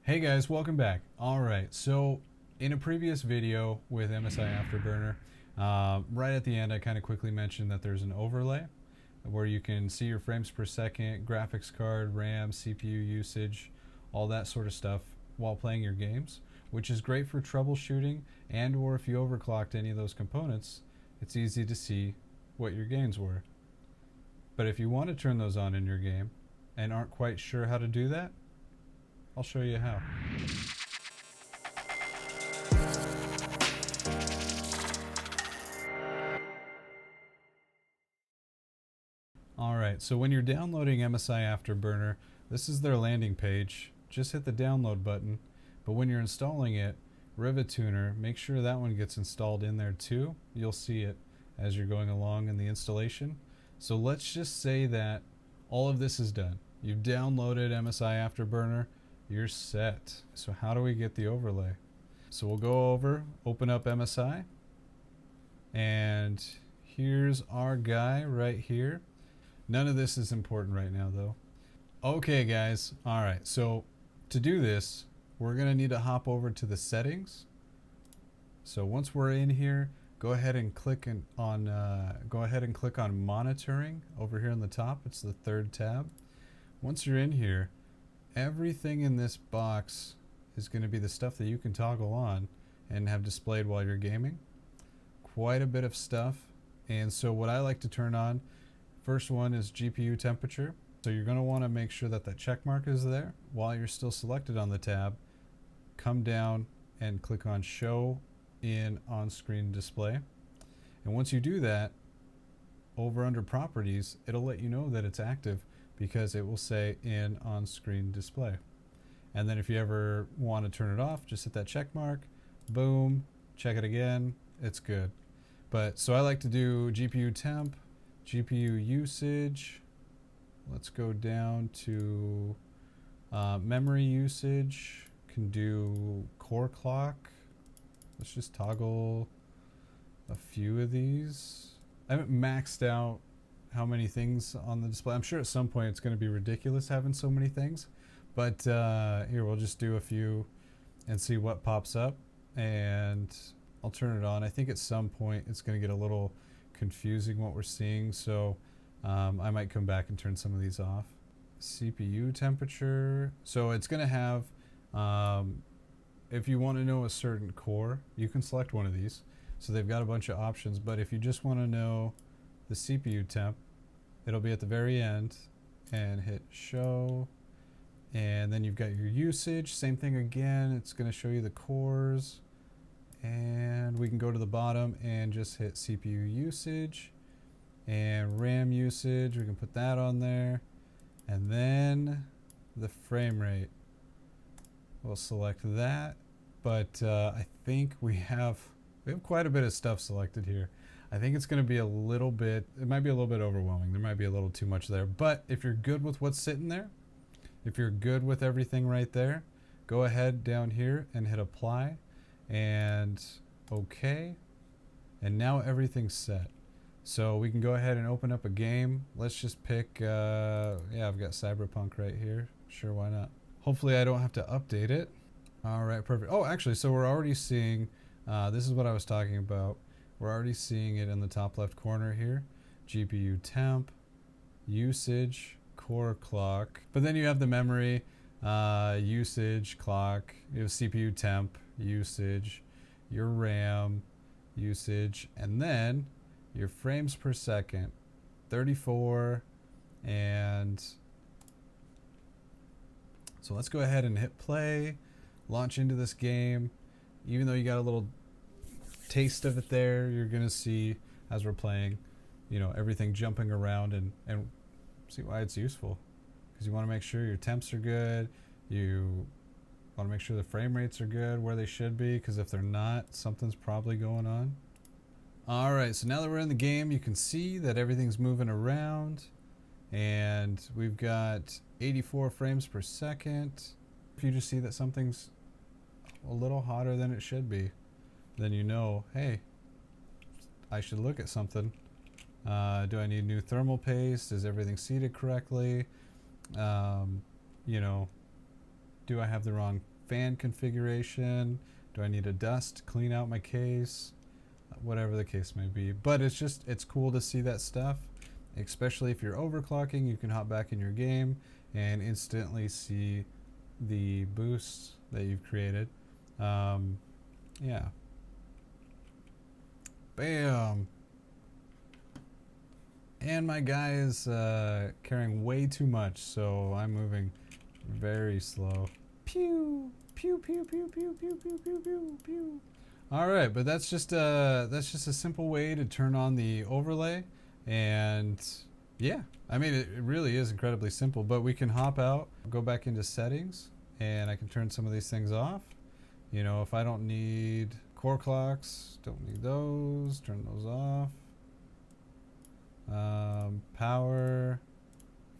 Hey guys, welcome back. Alright, so in a previous video with MSI Afterburner, right at the end I kind of quickly mentioned that there's an overlay where you can see your frames per second, graphics card, RAM, CPU usage, all that sort of stuff while playing your games, which is great for troubleshooting, and or if you overclocked any of those components, it's easy to see what your gains were. But if you want to turn those on in your game and aren't quite sure how to do that, I'll show you how. Alright, so when you're downloading MSI Afterburner, this is their landing page. Just hit the download button, but when you're installing it, Rivet Tuner, make sure that one gets installed in there too. You'll see it as you're going along in the installation. So let's just say that all of this is done. You've downloaded MSI Afterburner, you're set. So how do we get the overlay? So we'll go over, open up MSI, and here's our guy right here. None of this is important right now though. Okay guys, alright, so to do this, we're gonna need to hop over to the settings. So once we're in here, go ahead and click on monitoring over here on the top. It's the third tab. Once you're in here, everything in this box is going to be the stuff that you can toggle on and have displayed while you're gaming. Quite a bit of stuff. And so what I like to turn on, first one is GPU temperature. So you're going to want to make sure that that check mark is there while you're still selected on the tab. Come down and click on show in on-screen display. And once you do that, over under properties, it'll let you know that it's active because it will say in on-screen display. And then if you ever want to turn it off, just hit that check mark, boom, check it again, it's good. But so I like to do GPU temp, GPU usage. Let's go down to memory usage. Can do core clock. Let's just toggle a few of these. I haven't maxed out how many things on the display. I'm sure at some point it's going to be ridiculous having so many things, but here we'll just do a few and see what pops up, and I'll turn it on. I think at some point it's going to get a little confusing what we're seeing, so I might come back and turn some of these off. CPU temperature, so it's going to have if you want to know a certain core, you can select one of these. So they've got a bunch of options, but if you just want to know the CPU temp, it'll be at the very end, and hit show, and then you've got your usage. Same thing again, it's going to show you the cores, and we can go to the bottom and just hit CPU usage and RAM usage. We can put that on there, and then the frame rate, we'll select that. But I think we have quite a bit of stuff selected here. I think it's going to be a little bit, it might be a little bit overwhelming. There might be a little too much there. But if you're good with what's sitting there, if you're good with everything right there, go ahead down here and hit apply and OK. And now everything's set. So we can go ahead and open up a game. Let's just pick, yeah, I've got Cyberpunk right here. Sure, why not? Hopefully I don't have to update it. All right, perfect. Oh, actually, so we're already seeing, this is what I was talking about. We're already seeing it in the top left corner here. GPU temp, usage, core clock. But then you have the memory, usage, clock. You have CPU temp, usage, your RAM, usage, and then your frames per second, 34, and so let's go ahead and hit play, launch into this game. Even though you got a little taste of it there, you're gonna see as we're playing, you know, everything jumping around, and see why it's useful, because you want to make sure your temps are good, you want to make sure the frame rates are good where they should be, because if they're not, something's probably going on. Alright, so now that we're in the game, you can see that everything's moving around, and we've got 84 frames per second. If you just see that something's a little hotter than it should be, then you know, hey, I should look at something. Do I need new thermal paste? Is everything seated correctly? You know, do I have the wrong fan configuration? Do I need a dust to clean out my case? Whatever the case may be. But it's cool to see that stuff, especially if you're overclocking. You can hop back in your game and instantly see the boosts that you've created. Yeah. Bam. And my guy is carrying way too much, so I'm moving very slow. Pew, pew, pew, pew, pew, pew, pew, pew, pew, pew. All right, but that's just a simple way to turn on the overlay, and yeah, I mean it really is incredibly simple. But we can hop out, go back into settings, and I can turn some of these things off. You know, if I don't need core clocks, don't need those, turn those off. Power,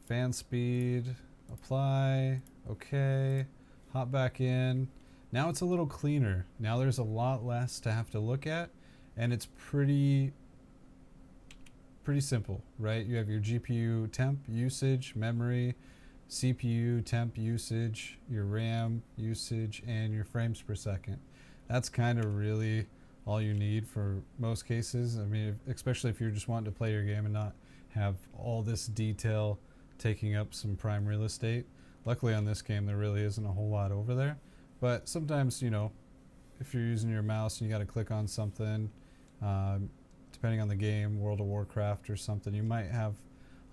fan speed, apply, okay, hop back in. Now it's a little cleaner. Now there's a lot less to have to look at, and it's pretty simple, right? You have your GPU temp usage, memory, CPU temp usage, your RAM usage, and your frames per second. That's kind of really all you need for most cases. I mean, especially if you're just wanting to play your game and not have all this detail taking up some prime real estate. Luckily on this game there really isn't a whole lot over there, but sometimes, you know, if you're using your mouse and you got to click on something, depending on the game, World of Warcraft or something, you might have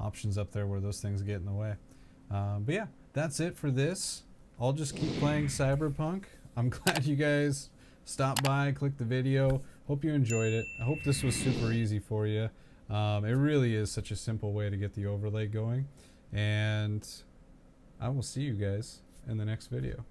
options up there where those things get in the way. But yeah, that's it for this. I'll just keep playing Cyberpunk. I'm glad you guys stopped by, clicked the video. Hope you enjoyed it. I hope this was super easy for you. It really is such a simple way to get the overlay going. And I will see you guys in the next video.